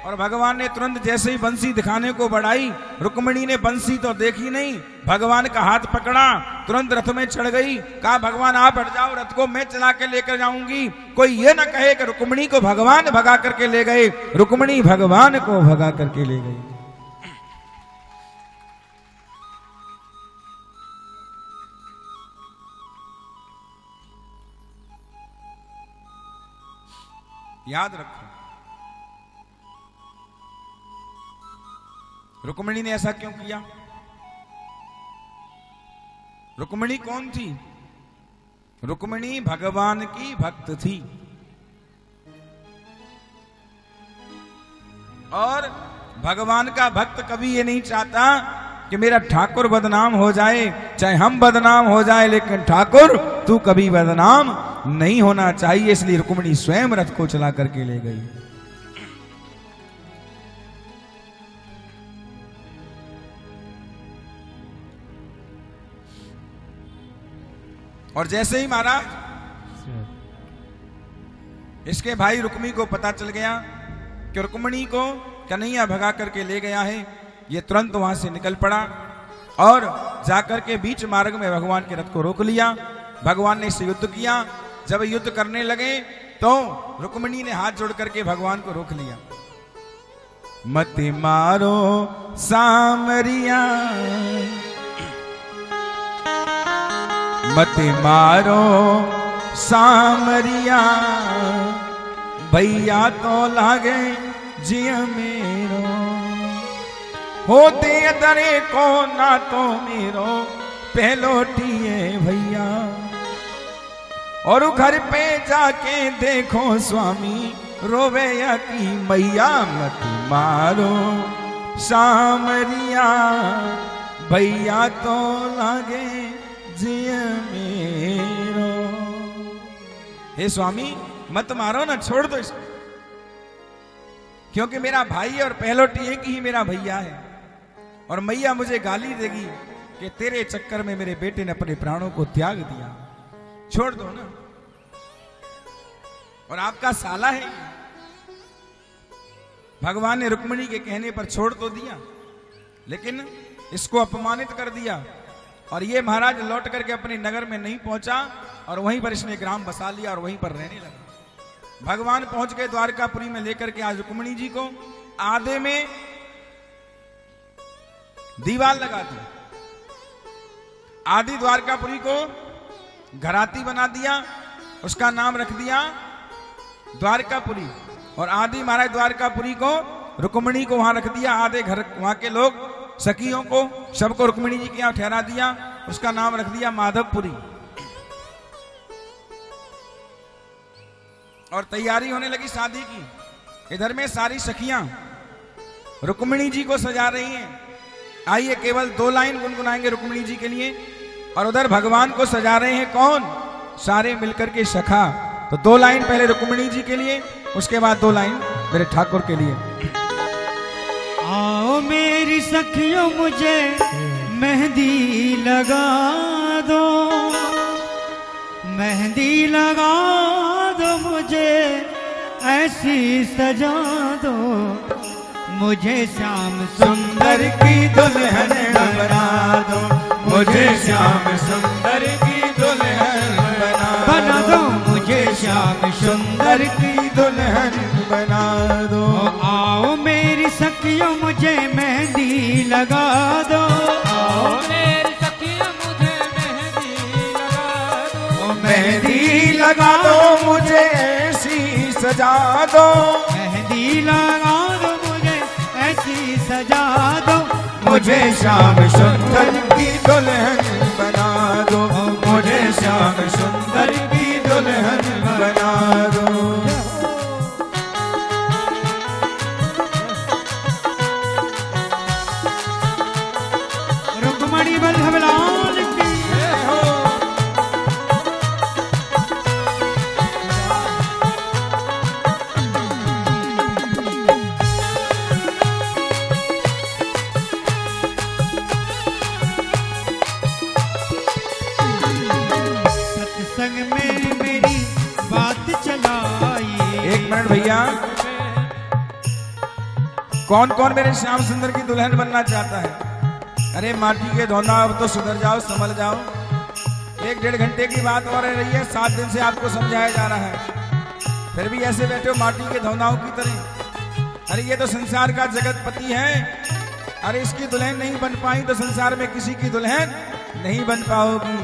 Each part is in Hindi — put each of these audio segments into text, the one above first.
और भगवान ने तुरंत जैसे ही बंसी दिखाने को बढ़ाई, रुक्मिणी ने बंसी तो देखी नहीं, भगवान का हाथ पकड़ा, तुरंत रथ में चढ़ गई। कहा भगवान आप हट जाओ, रथ को मैं चला के लेकर जाऊंगी। कोई ये ना कहे कि रुक्मिणी को भगवान भगा करके ले गए, रुक्मिणी भगवान को भगा करके ले गई। याद रखो, रुक्मिणी ने ऐसा क्यों किया? रुक्मिणी कौन थी? रुक्मिणी भगवान की भक्त थी। और भगवान का भक्त कभी ये नहीं चाहता कि मेरा ठाकुर बदनाम हो जाए, चाहे हम बदनाम हो जाए, लेकिन ठाकुर तू कभी बदनाम नहीं होना चाहिए। इसलिए रुक्मिणी स्वयं रथ को चला करके ले गई। और जैसे ही महाराज इसके भाई रुक्मी को पता चल गया कि रुक्मिणी को कन्हैया भगा करके ले गया है, ये तुरंत वहां से निकल पड़ा और जाकर के बीच मार्ग में भगवान के रथ को रोक लिया। भगवान ने इससे युद्ध किया। जब युद्ध करने लगे तो रुक्मिणी ने हाथ जोड़ करके भगवान को रोक लिया। मत मारो सामरिया, मत मारो सामरिया, भैया तो लागे जिया मेरो, होते दरे को ना तो मेरो पहलोटिए भैया। और घर पे जाके देखो स्वामी रोवेया की मैया, मत मारो सामरिया, भैया तो लागे जिया मेरो। हे स्वामी मत मारो ना, छोड़ दो इसको, क्योंकि मेरा भाई और पहलोटी एक ही मेरा भैया है। और मैया मुझे गाली देगी कि तेरे चक्कर में मेरे बेटे ने अपने प्राणों को त्याग दिया, छोड़ दो ना। और आपका साला है। भगवान ने रुक्मिणी के कहने पर छोड़ तो दिया, लेकिन इसको अपमानित कर दिया। और ये महाराज लौट करके अपने नगर में नहीं पहुंचा और वहीं पर इसने ग्राम बसा लिया और वहीं पर रहने लगा। भगवान पहुंच गए द्वारकापुरी में लेकर के आज रुक्मिणी जी को। आधे में दीवार लगा दी, आदि द्वारकापुरी को घराती बना दिया, उसका नाम रख दिया द्वारकापुरी। और आदि महाराज द्वारकापुरी को रुक्मिणी को वहां रख दिया। आधे घर वहां के लोग सखियों को सबको रुक्मिणी जी के यहां ठहरा दिया, उसका नाम रख दिया माधवपुरी। और तैयारी होने लगी शादी की। इधर में सारी सखियां रुक्मिणी जी को सजा रही हैं। आइए केवल 2 लाइन गुनगुनाएंगे रुक्मिणी जी के लिए। और उधर भगवान को सजा रहे हैं कौन? सारे मिलकर के सखा। तो 2 लाइन पहले रुक्मिणी जी के लिए, उसके बाद 2 लाइन मेरे ठाकुर के लिए। आओ मेरी सखियों मुझे मेहंदी लगा दो, मेहंदी लगा दो मुझे ऐसी सजा दो, मुझे श्याम सुंदर की दुल्हन बना दो, मुझे श्याम सुंदर की दुल्हन बना दो, मुझे श्याम सुंदर की दुल्हन बना दो। आओ मेरी सखियों मुझे मेहंदी लगा दो, आओ मेरी सखियों मुझे मेहंदी लगा दो, मेहंदी लगा दो मुझे ऐसी सजा दो, मेहंदी लगा दो मुझे ऐसी सजा दो, मुझे श्याम सुंदर की दुल्हन बना दो, मुझे श्याम सुंदर की दुल्हन बना दो। रुक्मिणी बल्लभ लाल की सत्संग में कौन कौन मेरे श्याम सुंदर की दुल्हन बनना चाहता है? अरे माटी के धौना, अब तो सुधर जाओ, संभल जाओ। 1-1.5 घंटे की बात और रह रही है, 7 दिन से आपको समझाया जा रहा है, फिर भी ऐसे बैठे हो माटी के धौनाओं की तरह। अरे ये तो संसार का जगतपति है, अरे इसकी दुल्हन नहीं बन पाई तो संसार में किसी की दुल्हन नहीं बन पाओगी।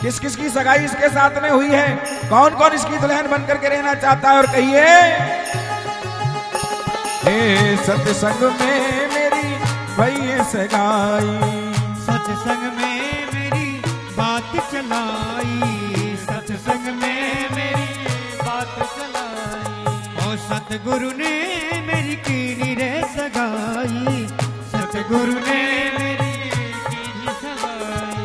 किस किस की सगाई इसके साथ में हुई है? कौन कौन इसकी दुल्हन बन करके रहना चाहता है? और कहिए, हे सत्संग में मेरी भई सगाई, सत्संग में मेरी बात चलाई, सत्संग में मेरी बात चलाई। ओ सतगुरु ने मेरी कीनी रे सगाई, सतगुरु ने मेरी कीनी सगाई।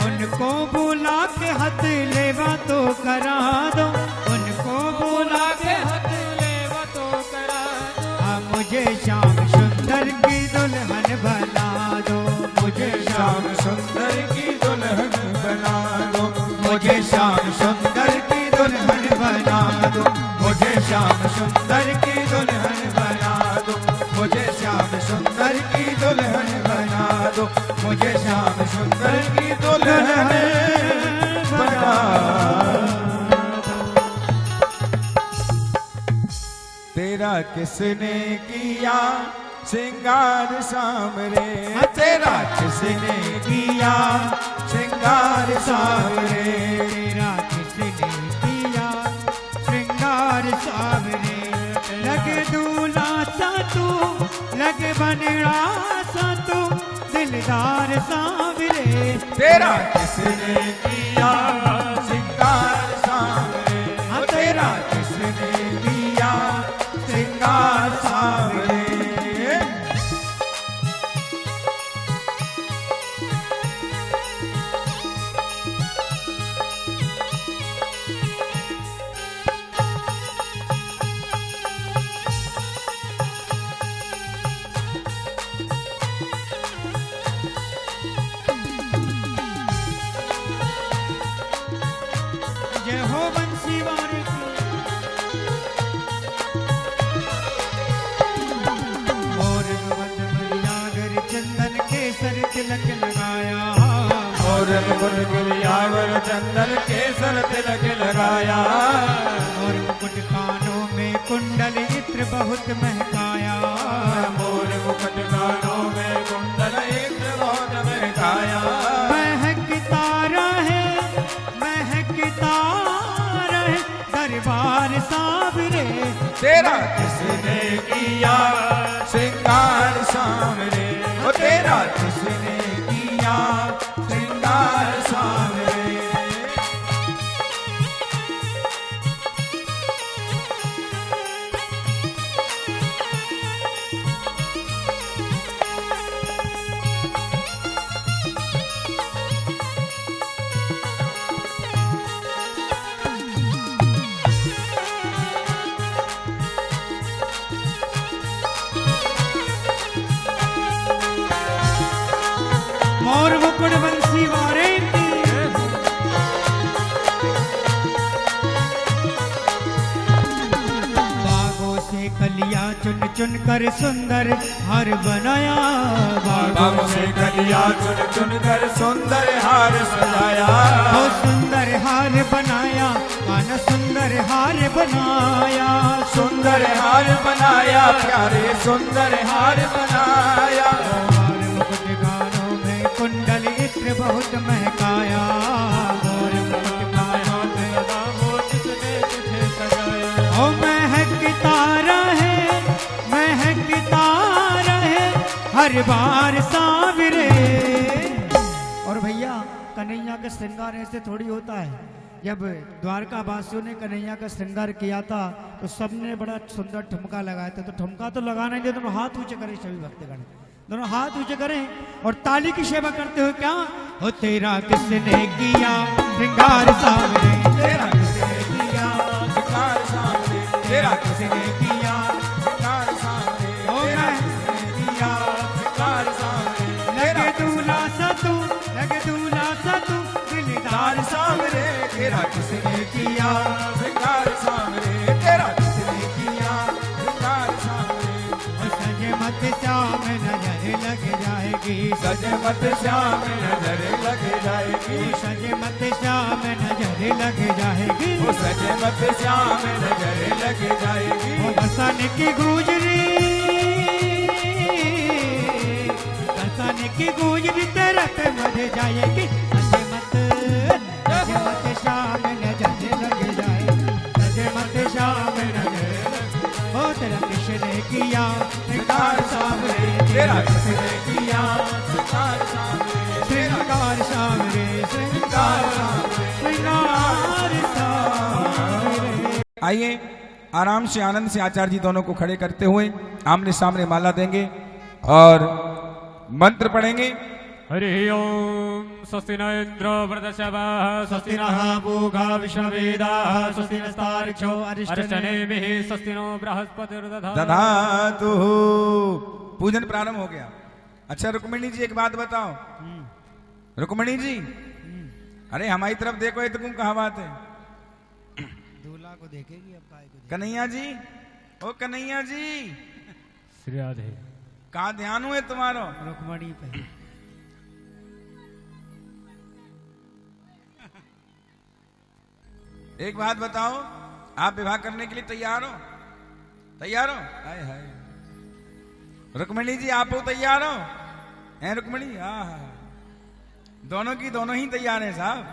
उनको बुला के हाथ लेवा तो करा दो, उनको बुला के हाथ लेवा तो करा दो। मुझे श्याम सुंदर की दुल्हन बना दो, मुझे श्याम सुंदर की दुल्हन बना दो, मुझे श्याम सुंदर की दुल्हन बना दो, मुझे श्याम सुंदर की दुल्हन बना दो, मुझे श्याम सुंदर की दुल्हन बना दो, मुझे श्याम सुंदर की दुल्हन बना दो। तेरा किसने किया श्रृंगार सामरे, तेरा किसने किया श्रृंगार सामरे, तेरा किसने किया श्रृंगार सावरे। लगे दूल्हा सा तू, लगे बनड़ा सा तू, दिलदार सावरे। तेरा किसने किया श्रृंगार सामरे, तेरा किसने किया श्रृंगार सामरे। जय हो बंसी वारे की। और मरियागर चंदन केसर तिलक लगाया, और गिरियावर चंदन केसर तिलक लगाया, और मुकुट कानों में कुंडल इत्र बहुत महकाया, मोर मुकुट कानों में कुंडल इत्र बहुत महकाया। महकता रहे, महकता रहे दरबार सावरे। तेरा किसने किया श्रृंगार सामरे, ओ तेरा किसने किया श्रृंगार सामरे। मोर मुकुट बंसी वारे की। बागों से कलिया चुन चुन कर सुंदर हार बनाया, बागों से कलिया चुन चुन कर सुंदर हार सजाया, ओ सुंदर हार बनाया, काना सुंदर हार बनाया, सुंदर हार बनाया, प्यारे सुंदर हार बनाया। और मुकुट गानों में कुंडल इत्र बहुत महकाया, और मुकुट गानों में जिसने तुझे सजाया। ओ महकता रहे, महकता रहे हर बार सावरे। और भैया कन्हैया का श्रृंगार ऐसे थोड़ी होता है। जब द्वारका वासियों ने कन्हैया का श्रृंगार किया था तो सबने बड़ा सुंदर ठुमका लगाया था। तो ठुमका तो लगाना ही, दोनों हाथ ऊंचे करें सभी भक्तगण, दोनों हाथ ऊंचे करें और ताली की सेवा करते हुए क्या हो। तेरा किसने किया श्रृंगार सावरे, तेरा किसने किया श्रृंगार सामरे, तेरा किसने किया श्रृंगार सामरे, तेरा किसने किया श्रृंगार सामरे। लगे दूल्हा सा तू, लगे दूल्हा सा तू, दिलदार सामरे, तेरा किसने किया श्रृंगार सामरे, तेरा किसने किया श्रृंगार सजे मत श्याम नजर लग जाएगी, सजे मत श्याम नजर लग जाएगी, वो सजे मत श्याम नजर लग जाएगी। वो बरसाने की गुजरी, बरसाने की गुजरी तेरा पे मर जाएगी, सजे मत श्याम नजर लग जाएगी, सजे मत श्याम नजर लग। ओ तेरा किसने किया श्रृंगार सावरे, तेरा किसने किया श्रृंगार सावरे, श्रृंगार सावरे, श्रृंगार सावरे, श्रृंगार सावरे। आइए आराम से आनंद से आचार्य जी दोनों को खड़े करते हुए आमने सामने माला देंगे और मंत्र पढ़ेंगे। हरि ओम स्वस्ति न इंद्रो वृद्धशवः स्वस्ति नः पूषा विश्ववेदाः स्वस्ति नस्तार्क्ष्यो अरिष्टनेमिः स्वस्ति नो बृहस्पतिर्दधातु। दधातु। पूजन प्रारंभ हो गया। अच्छा रुक्मिणी जी एक बात बताओ, रुक्मिणी जी अरे हमारी तरफ देखो, ये तो तुम कहाँ बात है? दूल्हा को देखेगी अब काय को कन्हैया जी, ओ कन्हैया जी, श्री राधे। कहाँ ध्यान हुए तुम्हारो? रुक्मणी पे। एक बात बताओ, आप विवाह करने के लिए तैयार हो? तैयार हो? हाय हाय रुक्मिणी जी, आप लोग तैयार हो? हैं रुक्मिणी? दोनों की दोनों ही तैयार हैं साहब।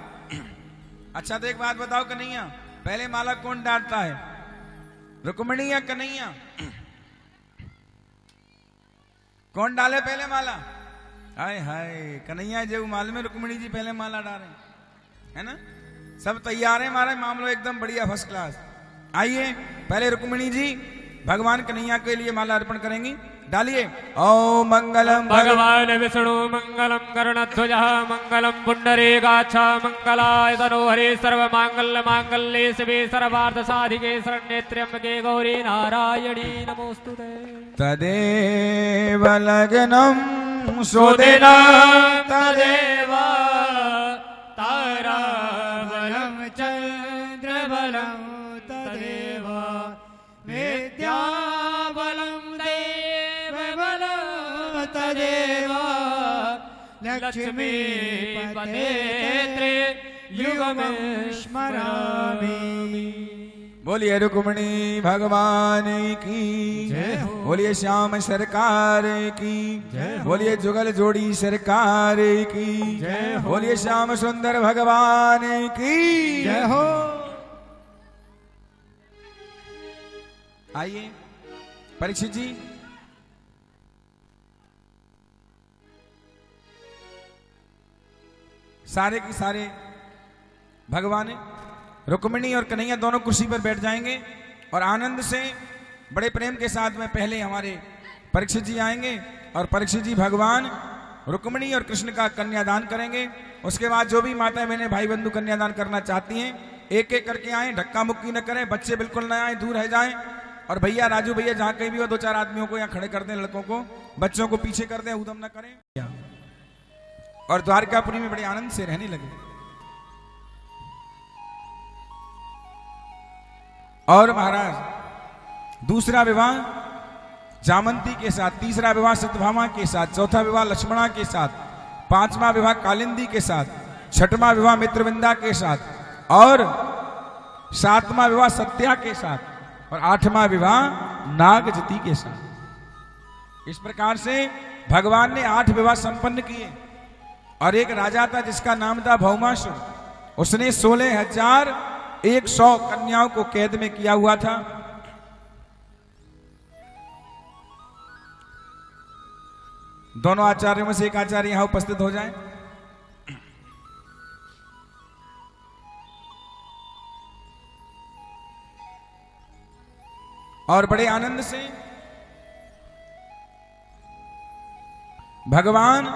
अच्छा तो एक बात बताओ कन्हैया, पहले माला कौन डालता है, रुक्मिणी या कन्हैया? कौन डाले पहले माला? हाय हाय कन्हैया जो माल में, रुक्मिणी जी पहले माला डाले, है ना? सब तैयार है, हमारा मामला एकदम बढ़िया फर्स्ट क्लास। आइए पहले रुक्मिणी जी भगवान कन्हैया के लिए माला अर्पण करेंगी, डालिए। ओम मंगलम भगवान विष्णु मंगलम करुणध्वजः मंगलम पुंडरीकाक्ष मंगलाय तनोहरे सर्व मांगल्य मांगल्ये शिवे सर्वार्थ साधिके शरण्ये त्र्यंबके गौरी नारायणी नमोस्तुते। तदेव लग्नं सुदिनं तदेव ताराबलं चन्द्रबलं तदेव विद्याबलं देवबलं तदेव लक्ष्मीपते त्रियुगं स्मरामि। बोलिए रुक्मिणी भगवान की जय हो। बोलिए श्याम सरकार की जय हो। बोलिए जुगल जोड़ी सरकार की जय हो। बोलिए श्याम सुंदर भगवान की जय हो। आइए परीक्षित जी, सारे के सारे भगवान रुक्मिणी और कन्हैया दोनों कुर्सी पर बैठ जाएंगे और आनंद से बड़े प्रेम के साथ में पहले हमारे परीक्षित जी आएंगे और परीक्षित जी भगवान रुक्मिणी और कृष्ण का कन्यादान करेंगे। उसके बाद जो भी माताएं बहनें भाई बंधु कन्यादान करना चाहती हैं एक एक करके आए, धक्का मुक्की न करें, बच्चे बिल्कुल न आए, दूर रह जाएं। और भैया राजू भैया जहां कहीं भी हो, दो चार आदमियों को यहाँ खड़े कर दें, लड़कों को, बच्चों को पीछे कर दें, उदम न करें और द्वारकापुरी में बड़े आनंद से रहने लगे। और महाराज दूसरा विवाह जामंती के साथ, तीसरा विवाह सत्यभामा के साथ, चौथा विवाह लक्ष्मणा के साथ, पांचवा विवाह कालिंदी के साथ, छठवां विवाह मित्रविंदा के साथ और सातवां विवाह सत्या के साथ और आठवां विवाह नागजती के साथ। इस प्रकार से भगवान ने 8 विवाह संपन्न किए। और एक राजा था जिसका नाम था भौमासुर, उसने 16,100 कन्याओं को कैद में किया हुआ था। दोनों आचार्यों में से एक आचार्य यहां उपस्थित हो जाए। और बड़े आनंद से भगवान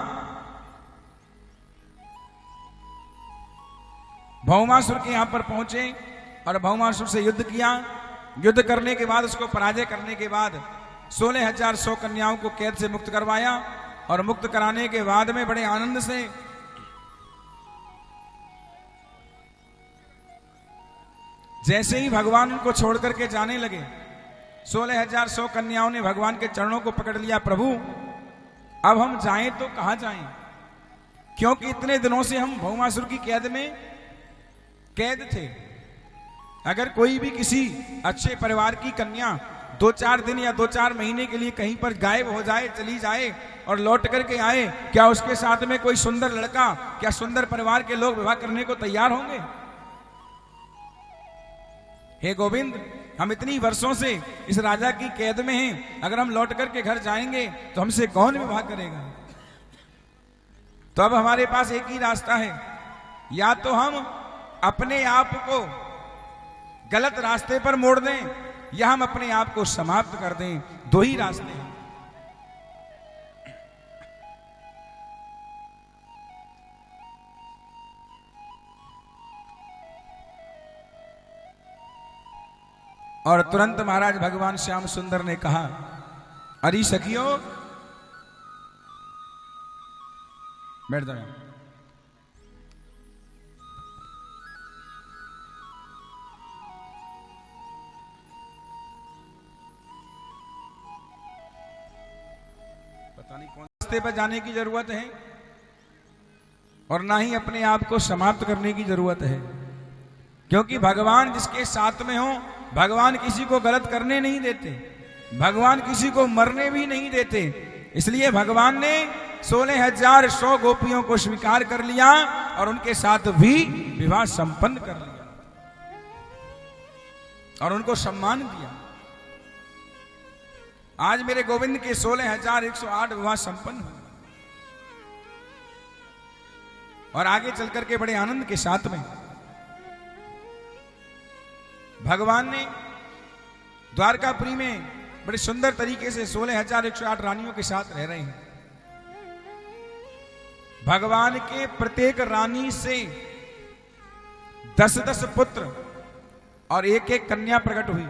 भौमासुर के यहां पर पहुंचे और भौमासुर से युद्ध किया। युद्ध करने के बाद, उसको पराजय करने के बाद 16,100 कन्याओं को कैद से मुक्त करवाया और मुक्त कराने के बाद में बड़े आनंद से जैसे ही भगवान उनको छोड़ करके जाने लगे, 16,100 कन्याओं ने भगवान के चरणों को पकड़ लिया। प्रभु अब हम जाएं तो कहां जाएं, क्योंकि इतने दिनों से हम भौमासुर की कैद में कैद थे। अगर कोई भी किसी अच्छे परिवार की कन्या 2-4 दिन या 2-4 महीने के लिए कहीं पर गायब हो जाए, चली जाए और लौट करके आए, क्या उसके साथ में कोई सुंदर लड़का, क्या सुंदर परिवार के लोग विवाह करने को तैयार होंगे? हे गोविंद, हम इतनी वर्षों से इस राजा की कैद में हैं, अगर हम लौट करके घर जाएंगे तो हमसे कौन विवाह करेगा? तो अब हमारे पास एक ही रास्ता है, या तो हम अपने आप को गलत रास्ते पर मोड़ दें या हम अपने आप को समाप्त कर दें। दो ही रास्ते हैं। और तुरंत महाराज भगवान श्याम सुंदर ने कहा, अरे सखियों, बैठ जाओ। पता नहीं कौन रास्ते पर जाने की जरूरत है और ना ही अपने आप को समाप्त करने की जरूरत है, क्योंकि भगवान जिसके साथ में हो, भगवान किसी को गलत करने नहीं देते, भगवान किसी को मरने भी नहीं देते। इसलिए भगवान ने 16,100 गोपियों को स्वीकार कर लिया और उनके साथ भी विवाह संपन्न कर लिया और उनको सम्मान दिया। आज मेरे गोविंद के 16,108 विवाह संपन्न हुए और आगे चल करके बड़े आनंद के साथ में भगवान ने द्वारकापुरी में बड़े सुंदर तरीके से 16,108 रानियों के साथ रह रहे हैं। भगवान के प्रत्येक रानी से 10-10 पुत्र और एक कन्या प्रकट हुई।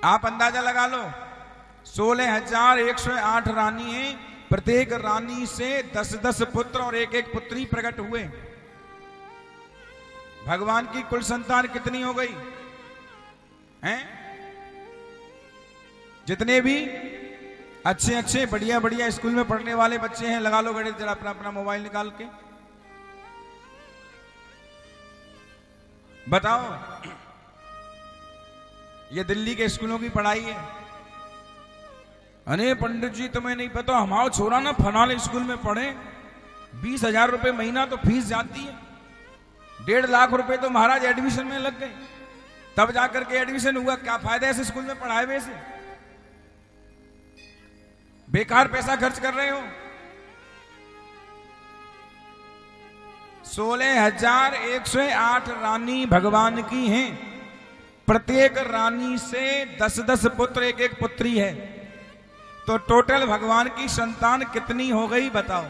आप अंदाजा लगा लो, 16,108 रानी हैं, प्रत्येक रानी से 10-10 पुत्र और एक पुत्री प्रकट हुए। भगवान की कुल संतान कितनी हो गई हैं? जितने भी अच्छे बढ़िया बढ़िया स्कूल में पढ़ने वाले बच्चे हैं, लगा लो गणित जरा, अपना अपना मोबाइल निकाल के बताओ। ये दिल्ली के स्कूलों की पढ़ाई है। अरे पंडित जी, तुम्हें नहीं पता, हमारा छोरा ना फनाले स्कूल में पढ़े, 20,000 रुपए महीना तो फीस जाती है, 1.5 लाख रुपए तो महाराज एडमिशन में लग गए, तब जाकर के एडमिशन हुआ। क्या फायदा ऐसे स्कूल में पढ़ाए हुए से? बेकार पैसा खर्च कर रहे हो। 16,108 रानी भगवान की हैं, प्रत्येक रानी से 10-10 पुत्र एक पुत्री है, तो टोटल भगवान की संतान कितनी हो गई बताओ?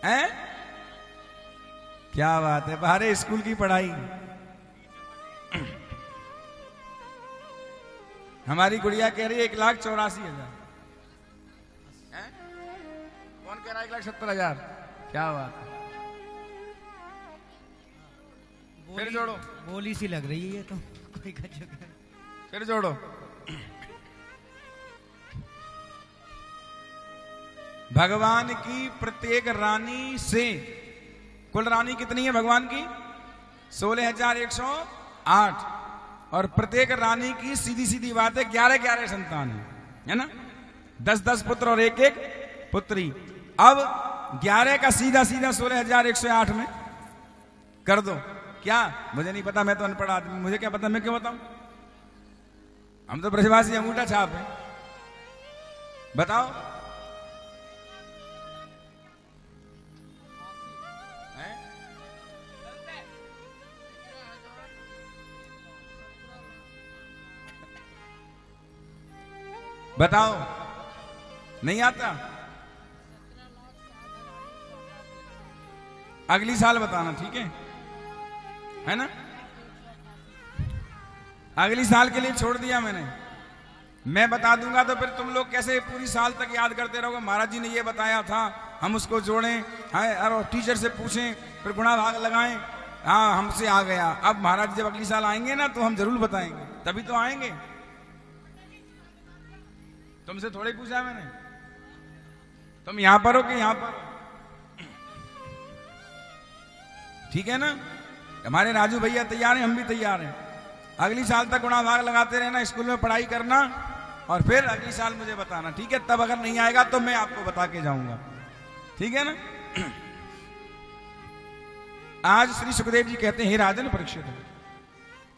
हैं? क्या बात है, बाहर स्कूल की पढ़ाई। हमारी गुड़िया कह रही है 1,84,000। कौन कह रहा है 1,70,000? क्या बात है, फिर जोड़ो। बोली सी लग रही है ये तो, कोई गजब है। फिर जोड़ो। भगवान की प्रत्येक रानी से, कुल रानी कितनी है भगवान की? 16,108, और प्रत्येक रानी की सीधी सीधी बात है 11 संतान है ना, 10-10 पुत्र और एक पुत्री। अब 11 का सीधा 16,108 में कर दो। क्या? मुझे नहीं पता, मैं तो अनपढ़ आदमी, मुझे क्या पता, मैं क्यों बताऊं? हम तो ब्रजवासी अंगूठा छाप है। बताओ। बताओ, नहीं आता? अगली साल बताना, ठीक है ना? अगली साल के लिए छोड़ दिया मैंने। मैं बता दूंगा तो फिर तुम लोग कैसे पूरी साल तक याद करते रहोगे? महाराज जी ने ये बताया था, हम उसको जोड़ें, और टीचर से पूछें, फिर गुणा भाग लगाएं। हाँ, हमसे आ गया। अब महाराज जब अगली साल आएंगे ना तो हम जरूर बताएंगे, तभी तो आएंगे। तुमसे थोड़ी पूछा मैंने, तुम यहां पर हो कि यहां पर? ठीक है ना? हमारे राजू भैया तैयार हैं, हम भी तैयार हैं। अगली साल तक गुणा भाग लगाते रहना, स्कूल में पढ़ाई करना, और फिर अगली साल मुझे बताना, ठीक है? तब अगर नहीं आएगा तो मैं आपको बता के जाऊंगा, ठीक है ना? आज श्री सुखदेव जी कहते हैं, हे राजन परीक्षित,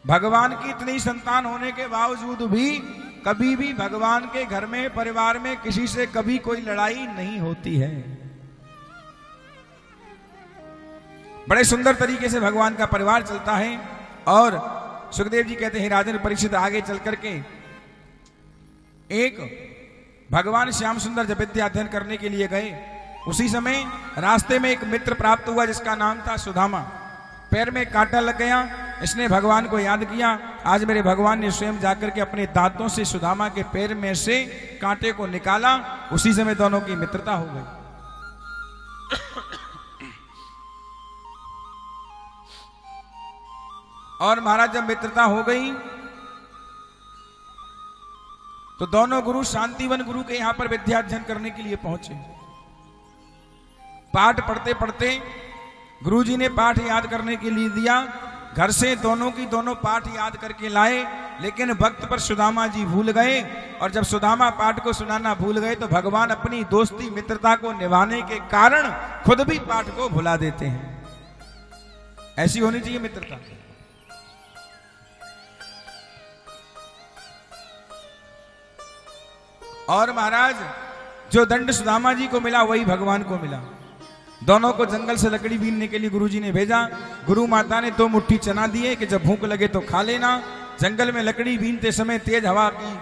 भगवान की इतनी संतान होने के बावजूद भी कभी भी भगवान के घर में, परिवार में किसी से कभी कोई लड़ाई नहीं होती है। बड़े सुंदर तरीके से भगवान का परिवार चलता है। और सुखदेव जी कहते हैं, राजन परीक्षित, आगे चल करके एक भगवान श्याम सुंदर जब विद्या अध्ययन करने के लिए गए, उसी समय रास्ते में एक मित्र प्राप्त हुआ जिसका नाम था सुदामा। पैर में कांटा लग गया, इसने भगवान को याद किया। आज मेरे भगवान ने स्वयं जाकर के अपने दांतों से सुदामा के पैर में से कांटे को निकाला। उसी समय दोनों की मित्रता हो गई। और महाराज जब मित्रता हो गई तो दोनों गुरु शांतिवन गुरु के यहां पर विद्या अध्ययन करने के लिए पहुंचे। पाठ पढ़ते पढ़ते गुरुजी ने पाठ याद करने के लिए दिया। घर से दोनों की दोनों पाठ याद करके लाए, लेकिन वक्त पर सुदामा जी भूल गए। और जब सुदामा पाठ को सुनाना भूल गए तो भगवान अपनी दोस्ती मित्रता को निभाने के कारण खुद भी पाठ को भुला देते हैं। ऐसी होनी चाहिए मित्रता। और महाराज जो दंड सुदामा जी को मिला वही भगवान को मिला। दोनों को जंगल से लकड़ी बीनने के लिए गुरुजी ने भेजा। गुरु माता ने 2 मुट्ठी चना दिए कि जब भूख लगे तो खा लेना। जंगल में लकड़ी बीनते समय तेज हवा की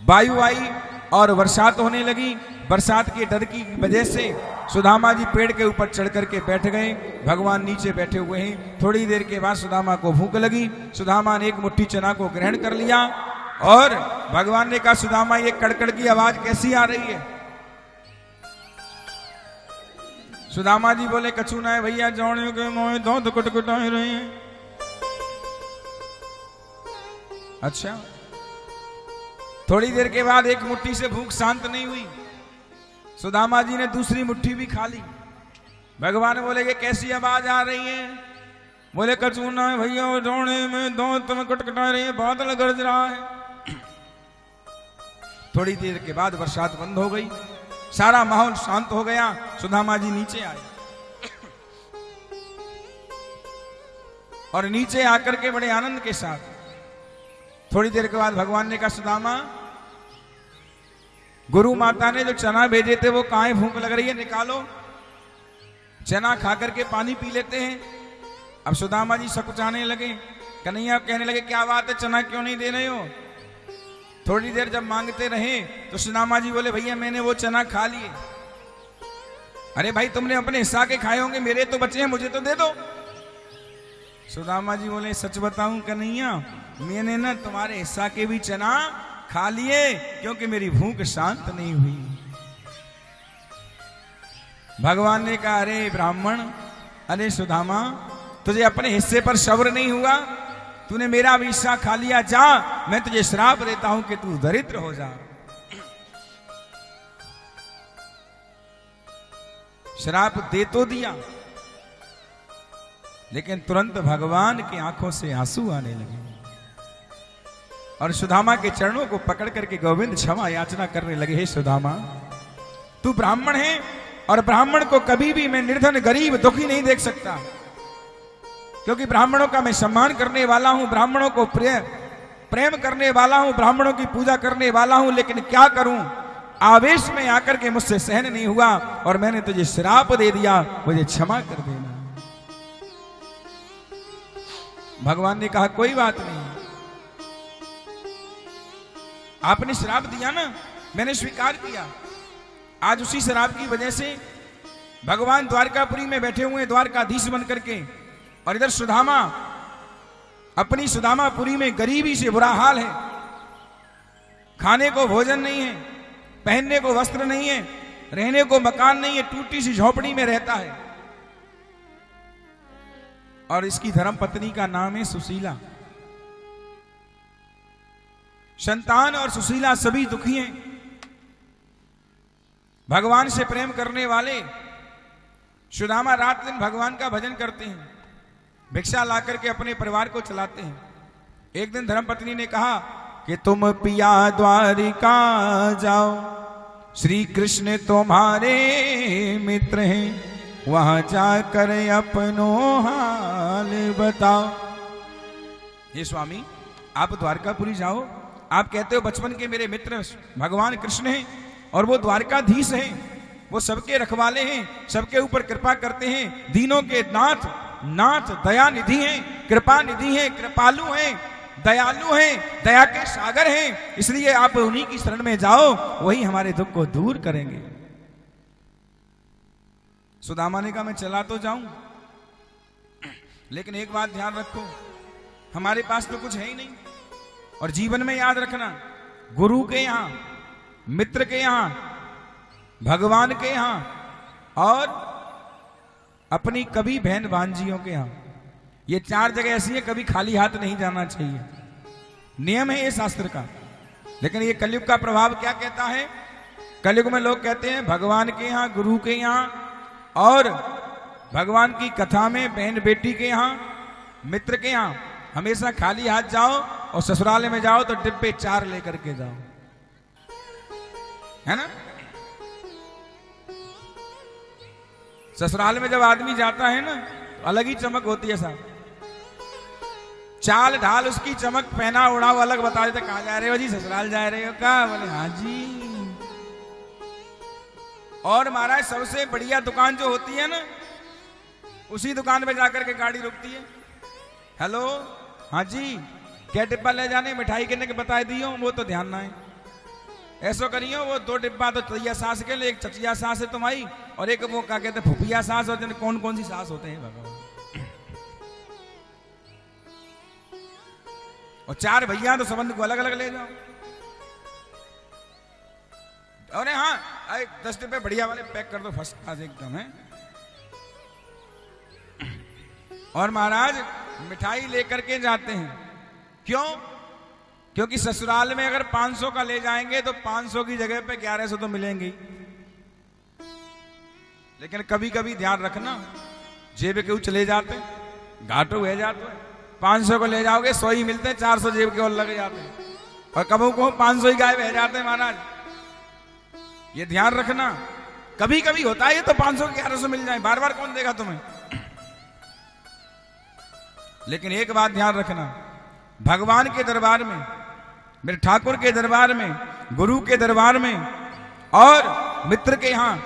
वायु आई और बरसात होने लगी। बरसात के डर की वजह से सुदामा जी पेड़ के ऊपर चढ़ करके बैठ गए। भगवान नीचे बैठे हुए हैं। थोड़ी देर के बाद सुदामा को भूख लगी। सुदामा ने 1 मुट्ठी चना को ग्रहण कर लिया और भगवान ने कहा, सुदामा ये कड़कड़ की आवाज कैसी आ रही है? सुदामा जी बोले, कछु ना है भैया, जौड़ियों के मोह दो कुटकुटाए रहे हैं। अच्छा। थोड़ी देर के बाद 1 मुट्ठी से भूख शांत नहीं हुई। सुदामा जी ने दूसरी मुट्ठी भी खा ली। भगवान बोले, ये कैसी आवाज आ रही है? बोले, कछु ना है भैया, जौड़े में दो तुम्हें कुटकुटा रही है, बादल गरज रहा है। थोड़ी देर के बाद बरसात बंद हो गई, सारा माहौल शांत हो गया। सुदामा जी नीचे आए और नीचे आकर के बड़े आनंद के साथ थोड़ी देर के बाद भगवान ने कहा, सुदामा गुरु माता ने जो चना भेजे थे वो कहां भूख लग रही है, निकालो। चना खा करके पानी पी लेते हैं। अब सुदामा जी सकुचाने लगे। कन्हैया कहने लगे, क्या बात है, चना क्यों नहीं दे रहे हो? थोड़ी देर जब मांगते रहे तो सुदामा जी बोले, भैया मैंने वो चना खा लिए। अरे भाई, तुमने अपने हिस्सा के खाए होंगे, मेरे तो बचे हैं, मुझे तो दे दो। सुदामा जी बोले, सच बताऊं कन्हैया, मैंने ना तुम्हारे हिस्सा के भी चना खा लिए, क्योंकि मेरी भूख शांत नहीं हुई। भगवान ने कहा, अरे ब्राह्मण, अरे सुदामा, तुझे अपने हिस्से पर सब्र नहीं हुआ? तूने मेरा भी हिस्सा खा लिया। जा, मैं तुझे श्राप देता हूं कि तू दरिद्र हो जा। श्राप दे तो दिया, लेकिन तुरंत भगवान की आंखों से आंसू आने लगे और सुदामा के चरणों को पकड़ करके गोविंद क्षमा याचना करने लगे। हे सुदामा, तू ब्राह्मण है और ब्राह्मण को कभी भी मैं निर्धन, गरीब, दुखी नहीं देख सकता, क्योंकि ब्राह्मणों का मैं सम्मान करने वाला हूं, ब्राह्मणों को प्रेम करने वाला हूं, ब्राह्मणों की पूजा करने वाला हूं। लेकिन क्या करूं, आवेश में आकर के मुझसे सहन नहीं हुआ और मैंने तुझे श्राप दे दिया, मुझे क्षमा कर देना। भगवान ने कहा, कोई बात नहीं, आपने श्राप दिया ना, मैंने स्वीकार किया। आज उसी श्राप की वजह से भगवान द्वारकापुरी में बैठे हुए, द्वारकाधीश बन करके, और इधर सुदामा, अपनी सुदामापुरी में गरीबी से बुरा हाल है। खाने को भोजन नहीं है, पहनने को वस्त्र नहीं है, रहने को मकान नहीं है, टूटी सी झोपड़ी में रहता है। और इसकी धर्म पत्नी का नाम है सुशीला। संतान और सुशीला सभी दुखी हैं। भगवान से प्रेम करने वाले सुदामा रात दिन भगवान का भजन करते हैं, भिक्षा ला करके अपने परिवार को चलाते हैं। एक दिन धर्मपत्नी ने कहा कि तुम पिया द्वारिका जाओ, श्री कृष्ण तुम्हारे मित्र हैं, वहां जाकर अपनो हाल बताओ। ये स्वामी, आप द्वारकापुरी जाओ, आप कहते हो बचपन के मेरे मित्र भगवान कृष्ण हैं और वो द्वारकाधीश हैं, वो सबके रखवाले हैं, सबके ऊपर कृपा करते हैं, दीनों के नाथ नाथ दया निधि हैं, कृपा निधि हैं, कृपालु हैं, दयालु हैं, दया के सागर हैं, इसलिए आप उन्हीं की शरण में जाओ, वही हमारे दुख को दूर करेंगे। सुदामा ने कहा मैं चला तो जाऊं, लेकिन एक बात ध्यान रखो, हमारे पास तो कुछ है ही नहीं। और जीवन में याद रखना, गुरु के यहां, मित्र के यहां, भगवान के यहां और अपनी कभी बहन भांजियों के यहां, ये 4 जगह ऐसी है, कभी खाली हाथ नहीं जाना चाहिए। नियम है ये शास्त्र का। लेकिन ये कलयुग का प्रभाव क्या कहता है? कलयुग में लोग कहते हैं भगवान के यहां, गुरु के यहां और भगवान की कथा में बहन बेटी के यहां, मित्र के यहां हमेशा खाली हाथ जाओ, और ससुराल में जाओ तो डिब्बे 4 लेकर के जाओ, है ना। ससुराल में जब आदमी जाता है ना तो अलग ही चमक होती है साहब, चाल ढाल उसकी चमक, पहना उड़ाव अलग बता देते। कहाँ जा रहे हो जी? ससुराल जा रहे हो क्या? बोले हाँ जी। और महाराज सबसे बढ़िया दुकान जो होती है ना, उसी दुकान पे जाकर के गाड़ी रुकती है। हेलो, हाँ जी, क्या डिब्बा ले जाने? मिठाई कितने के बताए दियो? वो तो ध्यान ना है, ऐसा करियो, वो 2 डिब्बा तो तैया सास के लिए, एक चचिया सास है तुम्हारी और एक वो क्या कहते हैं फुफिया सास, और कौन कौन सी सास होते हैं भगवान। और 4 भैया तो संबंध को अलग अलग ले जाओ। अरे हाँ, 10 डिब्बे बढ़िया वाले पैक कर दो, फर्स्ट क्लास एकदम है। और महाराज मिठाई लेकर के जाते हैं, क्यों? क्योंकि ससुराल में अगर 500 का ले जाएंगे तो 500 की जगह पे 1100 तो मिलेंगे। लेकिन कभी कभी ध्यान रखना, जेब के चले जाते, घाटो हो जाते, 500 को ले जाओगे 100 ही मिलते हैं, 400 जेब के और लग जाते हैं, और कबू को 500 ही गायब रह जाते हैं महाराज। ये ध्यान रखना, कभी कभी होता है ये तो 500 के 1100 मिल जाए, बार बार कौन देगा तुम्हें। लेकिन एक बात ध्यान रखना, भगवान के दरबार में, मेरे ठाकुर के दरबार में, गुरु के दरबार में और मित्र के यहां,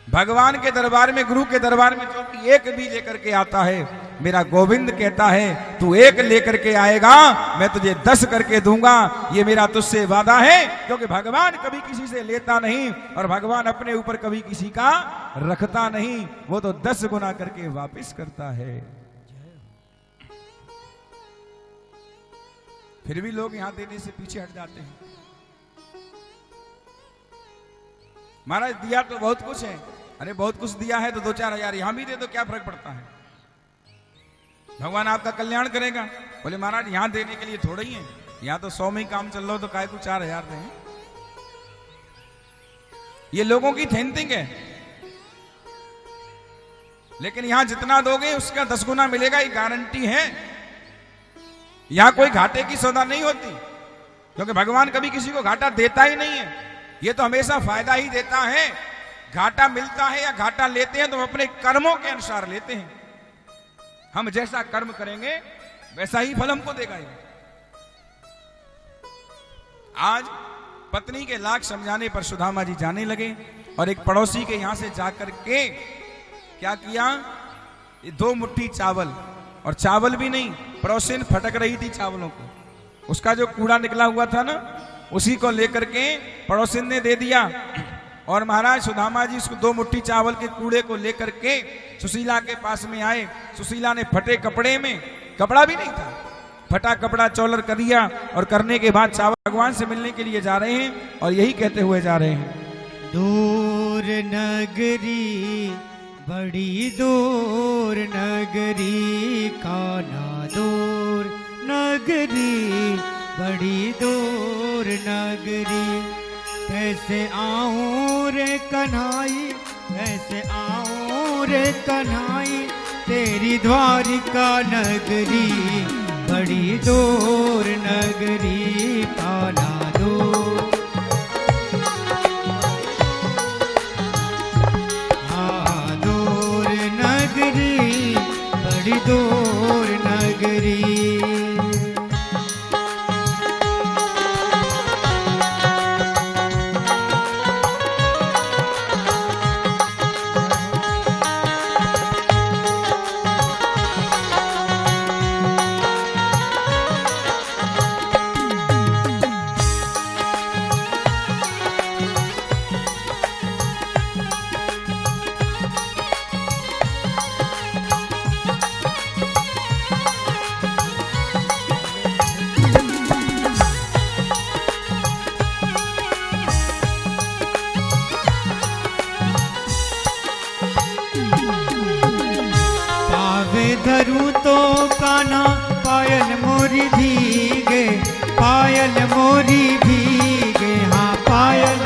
भगवान के दरबार में, गुरु के दरबार में जो भी एक भी लेकर के आता है, मेरा गोविंद कहता है तू 1 लेकर के आएगा, मैं तुझे 10 करके दूंगा, ये मेरा तुझसे वादा है। क्योंकि भगवान कभी किसी से लेता नहीं और भगवान अपने ऊपर कभी किसी का रखता नहीं, वो तो 10 गुना करके वापस करता है। फिर भी लोग यहां देने से पीछे हट जाते हैं। महाराज दिया तो बहुत कुछ है, अरे बहुत कुछ दिया है तो 2-4 हजार यहां भी दे दो, क्या फर्क पड़ता है, भगवान आपका कल्याण करेगा। बोले महाराज यहां देने के लिए थोड़ा ही है, यहां तो 100 में ही काम चल रहा हो तो काय को 4000 दें। ये लोगों की थिंकिंग है। लेकिन यहां जितना दोगे उसका 10 गुना मिलेगा, ये गारंटी है। यहां कोई घाटे की सौदा नहीं होती, क्योंकि भगवान कभी किसी को घाटा देता ही नहीं है, ये तो हमेशा फायदा ही देता है। घाटा मिलता है या घाटा लेते हैं तो हम अपने कर्मों के अनुसार लेते हैं, हम जैसा कर्म करेंगे वैसा ही फल हमको देगा। आज पत्नी के लाख समझाने पर सुदामा जी जाने लगे और एक पड़ोसी के यहां से जाकर के क्या किया, 2 मुट्ठी चावल, और चावल भी नहीं, पड़ोसिन फटक रही थी चावलों को, उसका जो कूड़ा निकला हुआ था ना, उसी को लेकर के पड़ोसिन ने दे दिया। और महाराज सुदामा जी उसको 2 मुट्ठी चावल के कूड़े को लेकर के सुशीला के पास में आए। सुशीला ने फटे कपड़े में, कपड़ा भी नहीं था, फटा कपड़ा चौलर कर दिया, और करने के बाद चावल भगवान से मिलने के लिए जा रहे हैं और यही कहते हुए जा रहे हैं, दूर नगरी बड़ी दूर नगरी, कान्हा दूर नगरी बड़ी दूर नगरी, ऐसे आऊं रे कन्हाई, ऐसे आऊं रे कन्हाई, तेरी द्वारिका नगरी बड़ी दूर नगरी काला दूर। हाँ दूर नगरी बड़ी दूर नगरी। धरूं तो काना पायल मोरी भीगे, पायल मोरी भीगे, हाँ पायल।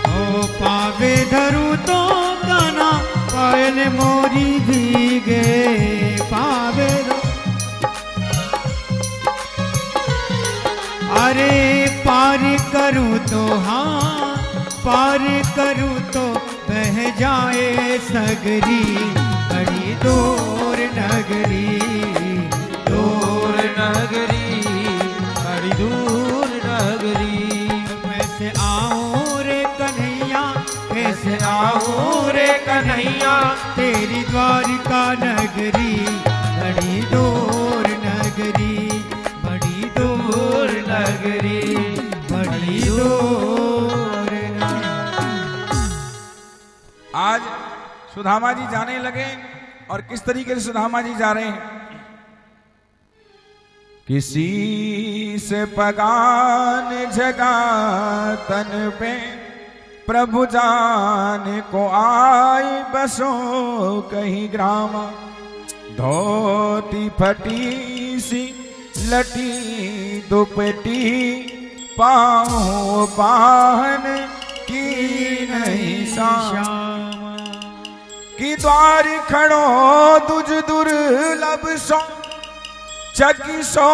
ओ पावे धरूं तो काना पायल मोरी भीगे, पावे। अरे पार करूं तो हाँ पार करूं तो बह जाए सगरी बड़ी दूर नगरी, दूर नगरी बड़ी दूर नगरी। कैसे आऊं रे कन्हैया, कैसे आऊं रे कन्हैया, तेरी द्वारिका नगरी बड़ी दूर नगरी, बड़ी दूर नगरी, बड़ी दूर नगरी। आज सुदामा जी जाने लगे और किस तरीके से सुदामा जी जा रहे हैं। किसी से पगान जगा तन पे प्रभु जान को आए बसो कहीं ग्राम, धोती फटी सी लटी दुपटी पाँव पाहन की नहीं शाम, कि द्वार खड़ो दुज दुर्लभ सो जग सो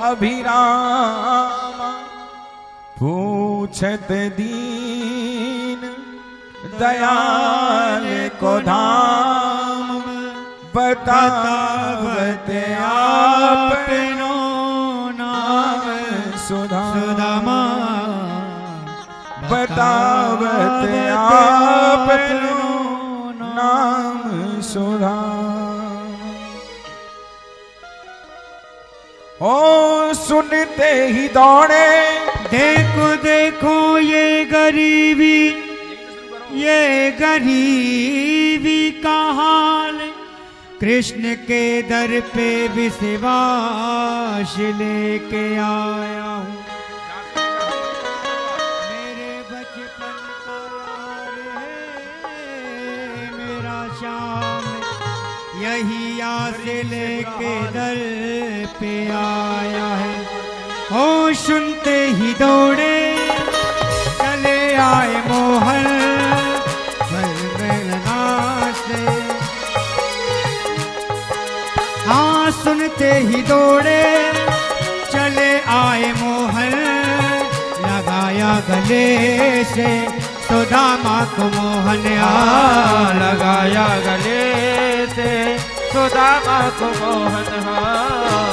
अभिराम, पूछत दीन दयाल को धाम, बतावत आपनो नाम सुदामा, बतावत आपनो नाम सुदामा। ओ सुनते ही दौड़े, देखो देखो ये गरीबी, ये गरीबी का हाल, कृष्ण के दर पे विश्वास लेके आया हूँ। मेरे बचपन का यार है मेरा श्याम, यही आस लेके दर पे आया है। ओ सुनते ही दौड़े चले आए मोहन से, हाँ सुनते ही दौड़े चले आए मोहन, लगाया गले से सुदामा को मोहन आ, लगाया गले से सुदामा को मोहन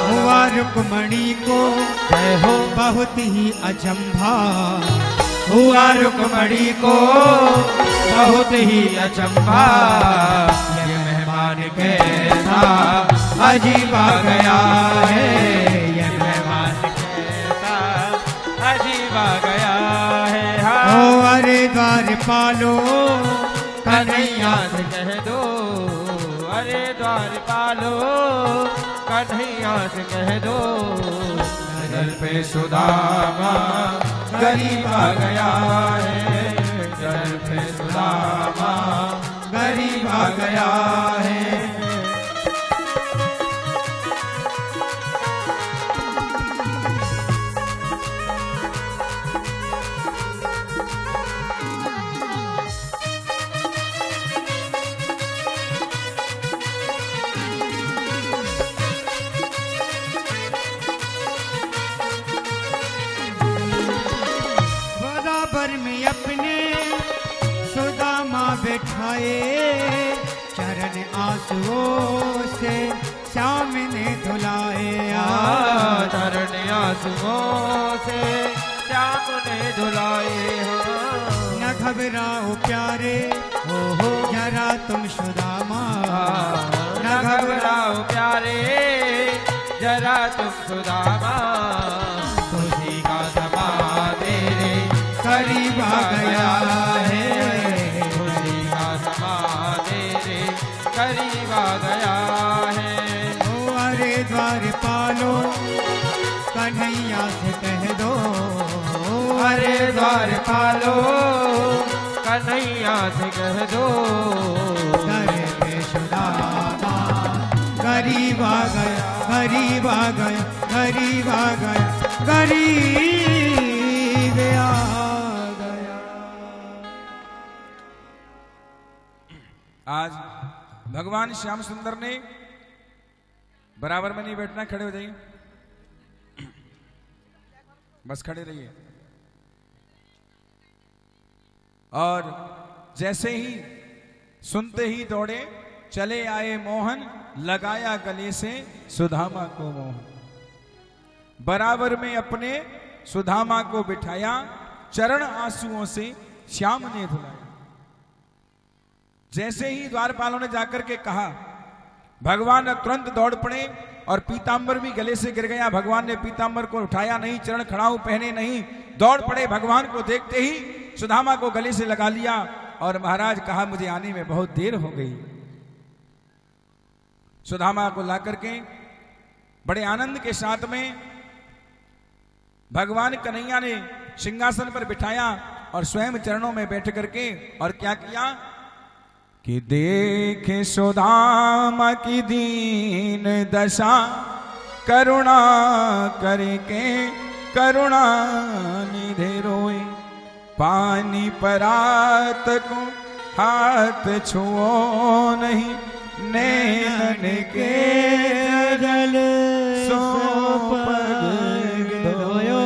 हुआ रुक्मणी को जय हो बहुत ही अचंभा, हुआ रुक्मणी को बहुत ही अचंभा, ये मेहमान कैसा अजीब आ गया है, ये मेहमान कैसा अजीब आ गया है। ओ अरे द्वार पालो कन्हैया से कह दो, अरे द्वार पालो कन्हैया से कह दो, दर पे सुदामा गरीब आ गया है, दर पे सुदामा गरीब आ गया है। धुलाए, चरण आंसुओं से श्याम ने धुलाए। चरण आंसुओं से श्याम ने धुलाए। न घबराओ प्यारे हो जरा तुम सुदामा, न घबराओ प्यारे जरा तुम सुदामा, तुझी का समा तेरे करीब आ गया है, तुझी का समा तेरे करीब आ गया है। ओ अरे द्वार पालो कन्हैया से कह दो, अरे द्वार पालो कन्हैया से कह दो, दर पे सुदामा गरीब आ गया, गरीब आ गया, गरीब आ गया, गरीब आ गया। आज भगवान श्याम सुंदर ने बराबर में नहीं बैठना, खड़े हो जाइए, बस खड़े रहिए। और जैसे ही सुनते ही दौड़े चले आए मोहन, लगाया गले से सुदामा को मोहन। बराबर में अपने सुदामा को बिठाया, चरण आंसुओं से श्याम ने धुलाया। जैसे ही द्वारपालों ने जाकर के कहा, भगवान तुरंत दौड़ पड़े और पीतांबर भी गले से गिर गया। भगवान ने पीतांबर को उठाया नहीं, चरण खड़ाऊ पहने नहीं, दौड़ पड़े। भगवान को देखते ही सुदामा को गले से लगा लिया और महाराज कहा मुझे आने में बहुत देर हो गई। सुदामा को ला करके बड़े आनंद के साथ में भगवान कन्हैया ने सिंहासन पर बिठाया और स्वयं चरणों में बैठ करके और क्या किया कि देखे सुदामा की दीन दशा, करुणा करके करुणा निधे रोए। पानी परात को हाथ छुओ नहीं, नैनन के जल सो पग धोयो,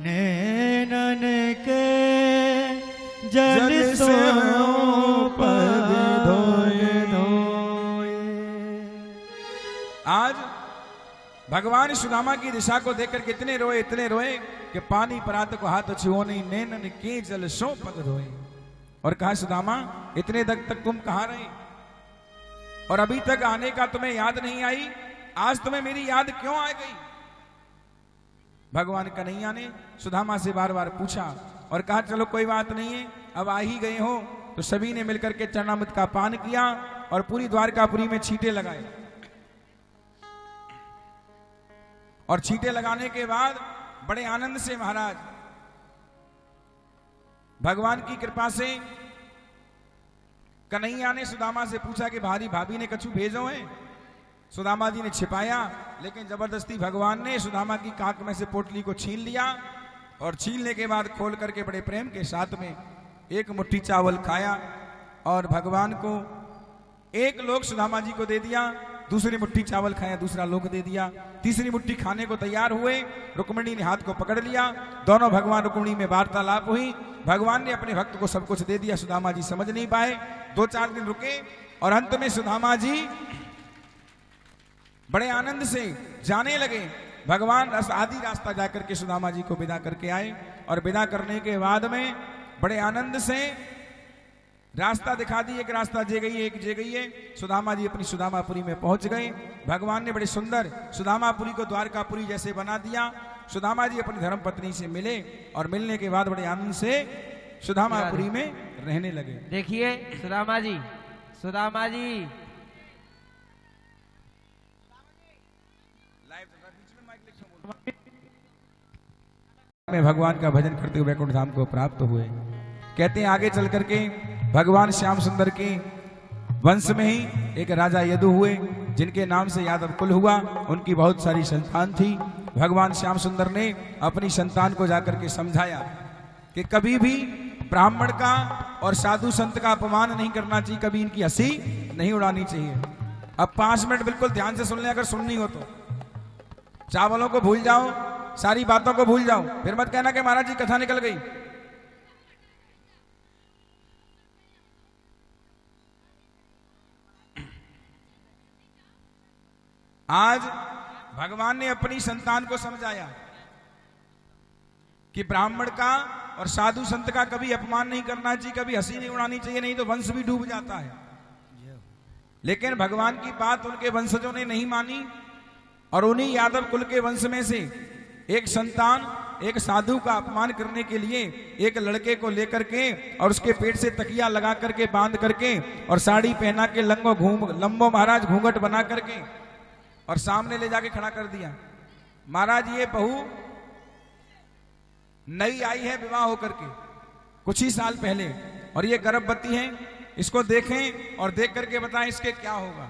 नैनन के जल सो पग धोए। आज भगवान सुदामा की दिशा को देखकर कितने रोए, इतने रोए कि पानी परात को हाथ छुओ नहीं, नैनन के जल सो पग धोए। और कहा सुदामा इतने तक तुम कहाँ रहे और अभी तक आने का तुम्हें याद नहीं आई, आज तुम्हें मेरी याद क्यों आ गई? भगवान कन्हैया ने सुदामा से बार बार पूछा और कहा चलो कोई बात नहीं है, अब आ ही गए हो तो सभी ने मिलकर के चरणामृत का पान किया और पूरी द्वारकापुरी में छींटे लगाए। और छींटे लगाने के बाद बड़े आनंद से महाराज भगवान की कृपा से कन्हैया ने सुदामा से पूछा कि भारी भाभी ने कछु भेजो है? सुदामा जी ने छिपाया, लेकिन जबरदस्ती भगवान ने सुदामा की काक में से पोटली को छीन लिया और छीनने के बाद खोल करके बड़े प्रेम के साथ में एक मुट्ठी चावल खाया और भगवान को एक लोग सुदामा जी को दे दिया, दूसरी मुट्ठी चावल खाया, दूसरा लोग दे दिया, तीसरी मुट्ठी खाने को तैयार हुए। रुक्मिणी ने हाथ को पकड़ लिया, दोनों भगवान रुक्मिणी में वार्तालाप हुई। भगवान ने अपने भक्त को सब कुछ दे दिया, सुदामा जी समझ नहीं पाए। 2-4 दिन रुके और अंत में सुदामा जी बड़े आनंद से जाने लगे। भगवान आधी रास्ता जाकर के सुदामा जी को विदा करके आए और विदा करने के बाद में बड़े आनंद से रास्ता दिखा दी, एक रास्ता जे गई एक जे गई है। सुदामा जी अपनी सुदामापुरी में पहुंच गए। भगवान ने बड़े सुंदर सुदामापुरी को द्वारकापुरी जैसे बना दिया। सुदामा जी अपनी धर्म पत्नी से मिले और मिलने के बाद बड़े आनंद से सुदामापुरी में रहने लगे। देखिए सुदामा जी, सुदामा जी में भगवान का भजन करते हुए वैकुंठ धाम को प्राप्त हुए। कहते हैं आगे चल करके भगवान श्याम सुंदर के वंश में ही एक राजा यदु हुए, जिनके नाम से यादव कुल हुआ। उनकी बहुत सारी संतान थी। भगवान श्याम सुंदर ने अपनी संतान को जाकर के समझाया कि कभी भी ब्राह्मण का और साधु संत का अपमान नहीं करना चाहिए, कभी इनकी हंसी नहीं उड़ानी चाहिए। अब 5 मिनट बिल्कुल ध्यान से सुन ले, अगर सुननी हो तो। चावलों को भूल जाओ, सारी बातों को भूल जाओ, फिर मत कहना कि महाराज जी कथा निकल गई। आज भगवान ने अपनी संतान को समझाया कि ब्राह्मण का और साधु संत का कभी अपमान नहीं करना चाहिए, कभी हंसी नहीं उड़ानी चाहिए, नहीं तो वंश भी डूब जाता है। लेकिन भगवान की बात उनके वंशजों ने नहीं मानी और उन्हीं यादव कुल के वंश में से एक संतान एक साधु का अपमान करने के लिए एक लड़के को लेकर के और उसके पेट से तकिया लगा करके बांध करके और साड़ी पहना के लंबो महाराज घूंघट बना करके और सामने ले जाके खड़ा कर दिया। महाराज ये बहू नई आई है विवाह होकर के कुछ ही साल पहले और ये गर्भवती है, इसको देखें और देख करके बताएं इसके क्या होगा।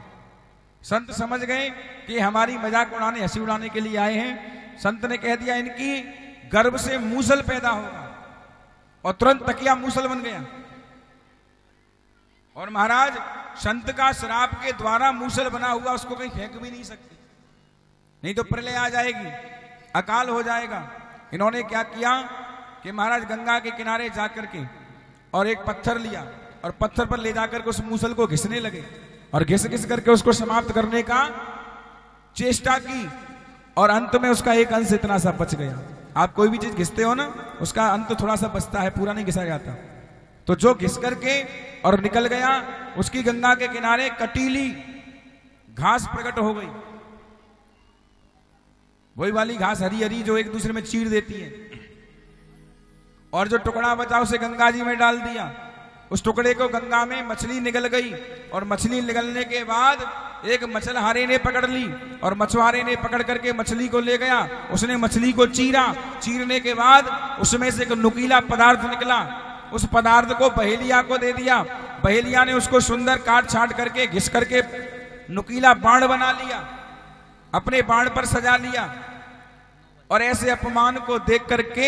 संत समझ गए कि हमारी मजाक उड़ाने हंसी उड़ाने के लिए आए हैं। संत ने कह दिया इनकी गर्भ से मूसल पैदा होगा और तुरंत तकिया मूसल बन गया। और महाराज संत का श्राप के द्वारा मूसल बना हुआ उसको कहीं फेंक भी नहीं सकते, नहीं तो प्रलय आ जाएगी, अकाल हो जाएगा। इन्होंने क्या किया कि महाराज गंगा के किनारे जाकर के और एक पत्थर लिया और पत्थर पर ले जाकर के उस मूसल को घिसने लगे और घिस घिस करके उसको समाप्त करने का चेष्टा की और अंत में उसका एक अंश इतना सा बच गया। आप कोई भी चीज घिसते हो ना उसका अंत थोड़ा सा बचता है, पूरा नहीं घिसा जाता। तो जो घिस करके और निकल गया उसकी गंगा के किनारे कटीली घास प्रकट हो गई, वही वाली घास हरी हरी जो एक दूसरे में चीर देती है। और जो टुकड़ा बचा उसे गंगा जी में डाल दिया। उस टुकड़े को गंगा में मछली निगल गई और मछली निगलने के बाद एक मछलहारे ने पकड़ ली और मछुआरे ने पकड़ करके मछली को ले गया। उसने मछली को चीरा, चीरने के बाद उसमें से एक नुकीला पदार्थ निकला। उस पदार्थ को बहेलिया को दे दिया। बहेलिया ने उसको सुंदर काट छाट करके घिस करके नुकीला बाण बना लिया, अपने बाण पर सजा लिया। और ऐसे अपमान को देख करके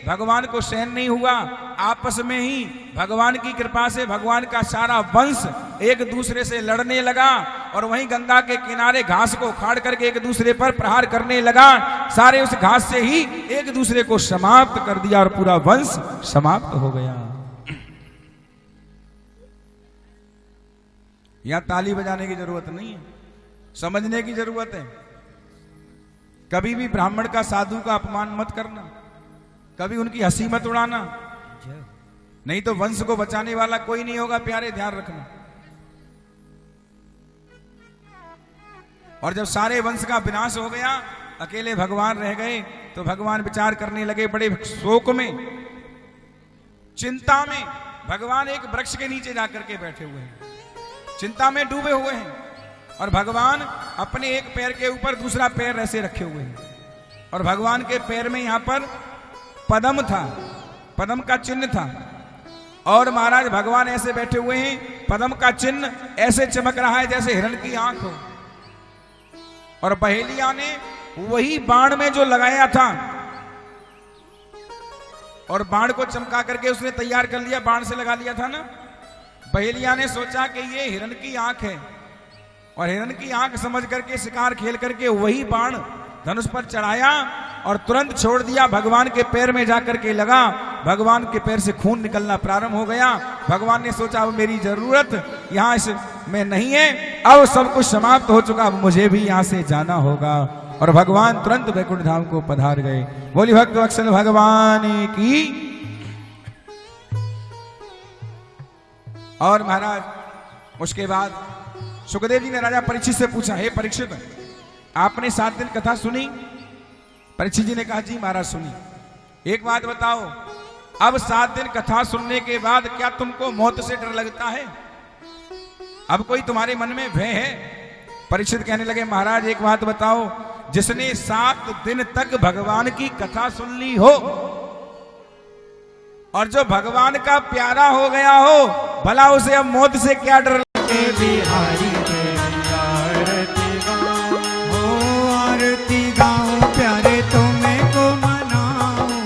भगवान को सहन नहीं हुआ। आपस में ही भगवान की कृपा से भगवान का सारा वंश एक दूसरे से लड़ने लगा और वहीं गंगा के किनारे घास को उखाड़ करके एक दूसरे पर प्रहार करने लगा। सारे उस घास से ही एक दूसरे को समाप्त कर दिया और पूरा वंश समाप्त हो गया। यहां ताली बजाने की जरूरत नहीं है, समझने की जरूरत है। कभी भी ब्राह्मण का साधु का अपमान मत करना, कभी उनकी हंसी मत उड़ाना, नहीं तो वंश को बचाने वाला कोई नहीं होगा। प्यारे ध्यान रखना। और जब सारे वंश का विनाश हो गया, अकेले भगवान रह गए, तो भगवान विचार करने लगे बड़े शोक में, चिंता में। भगवान एक वृक्ष के नीचे जाकर के बैठे हुए हैं, चिंता में डूबे हुए हैं। और भगवान अपने एक पैर के ऊपर दूसरा पैर ऐसे रखे हुए हैं और भगवान के पैर में यहां पर पद्म था, पद्म का चिन्ह था। और महाराज भगवान ऐसे बैठे हुए हैं, पद्म का चिन्ह ऐसे चमक रहा है जैसे हिरण की आंख हो। और बहेलिया ने वही बाण में जो लगाया था और बाण को चमका करके उसने तैयार कर लिया, बाण से लगा लिया था ना। बहेलिया ने सोचा कि ये हिरण की आंख है और हिरण की आंख समझ करके शिकार खेल करके वही बाण धनुष पर चढ़ाया और तुरंत छोड़ दिया। भगवान के पैर में जाकर के लगा, भगवान के पैर से खून निकलना प्रारंभ हो गया। भगवान ने सोचा अब मेरी जरूरत यहां में नहीं है, अब सब कुछ समाप्त हो चुका, अब मुझे भी यहां से जाना होगा। और भगवान तुरंत वैकुंठ धाम को पधार गए। बोली भक्त वत्सल भगवान की। और महाराज उसके बाद सुखदेव जी ने राजा परीक्षित से पूछा, हे परीक्षित, आपने 7 दिन कथा सुनी? परीक्षित जी ने कहा, जी महाराज सुनी। एक बात बताओ, अब 7 दिन कथा सुनने के बाद क्या तुमको मौत से डर लगता है? अब कोई तुम्हारे मन में भय है? परीक्षित कहने लगे, महाराज एक बात बताओ, जिसने 7 दिन तक भगवान की कथा सुन ली हो और जो भगवान का प्यारा हो गया हो, भला उसे अब मौत से क्या डर? बिहारी आरती गाऊं, हो आरती गाऊं प्यारे तुम्हें को मनाऊं,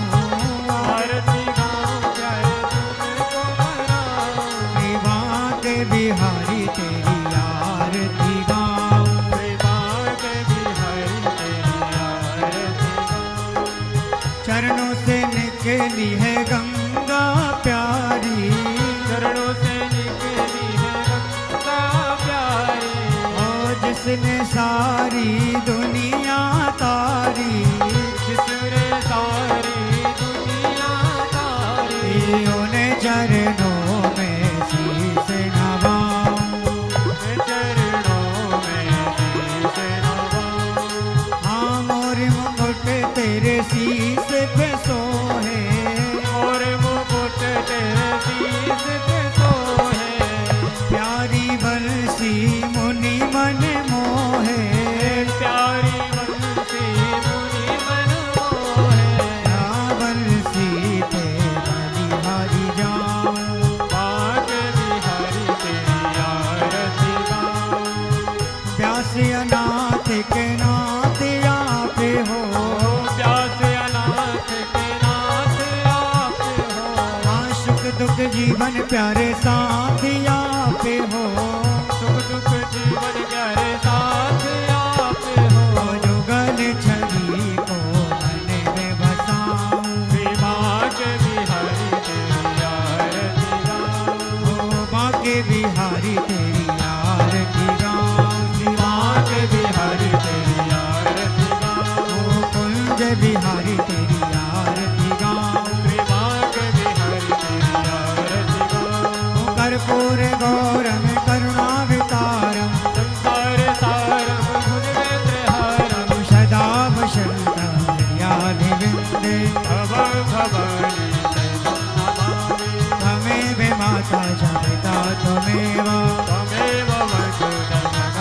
आरती गाऊं प्यारे तुम्हें को मनाऊं। विवाह के बिहारी तेरी आरती गाऊं, विवाह के बिहारी तेरी आरती गाऊं। चरणों से निकली है गंगा प्यारी, चरणों से निकली है गंगा प्यारी। सारी दुनिया तारी, जिसने सारी दुनिया तारी, उन्हें चरणों में शीश नवाऊं, चरणों में शीश नवाऊं। हाँ मोर मुकुट तेरे शीश पे सोहे, और मुकुट तेरे शीश पे सोहे, प्यारी बंसी मुनि मन मोहे, प्यारी बंसी मुनि मन मोहे। या बंसी पे बलिहारी जाऊं, बाग बिहारी तेरी आरती गाऊं। व्यास अनाथ के नाथ आप हो, प्यास अनाथ के नाथ आप हो, हाँ सुख दुख जीवन प्यारे साथ आप हो, सुख दुख जीवन प्यारे साथ आप हो। जुगल छवि को मन में बसाऊं, बाग बिहारी तेरी आरती गाऊं। ओ बाके बिहारी तेरी आरती गाऊं, बाग बिहारी तेरी आरती गाऊं। ओ कुंज बिहारी तेरी आरती गाऊं, बाग बिहारी तेरी आरती गाऊं। ओ कर्पूर गौरम करुणावतारम, संसार सारम गुणवेत्रहारम, सदा वसंतं हृदयादिविन्दे, भवानी नमामि। त्वमेव माता च पिता त्वमेव, त्वमेव वसुधैव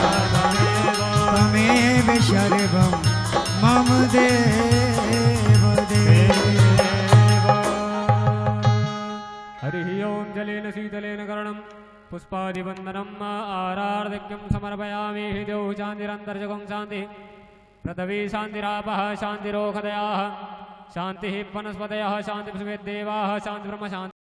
त्वमेव सर्वं मम देव देव। हरिः ओं जलेन शीतलेन करणं पुष्पादिवन्दनम् आरार्धक्यं समर्पयामि। द्यौः शान्तिरन्तर्जगं शान्तिः, पृथिवी शान्तिरापः शान्तिरोषधयः, शान्तिः वनस्पतयः, शान्तिर्देवाः, शान्तिर्ब्रह्म शान्ति।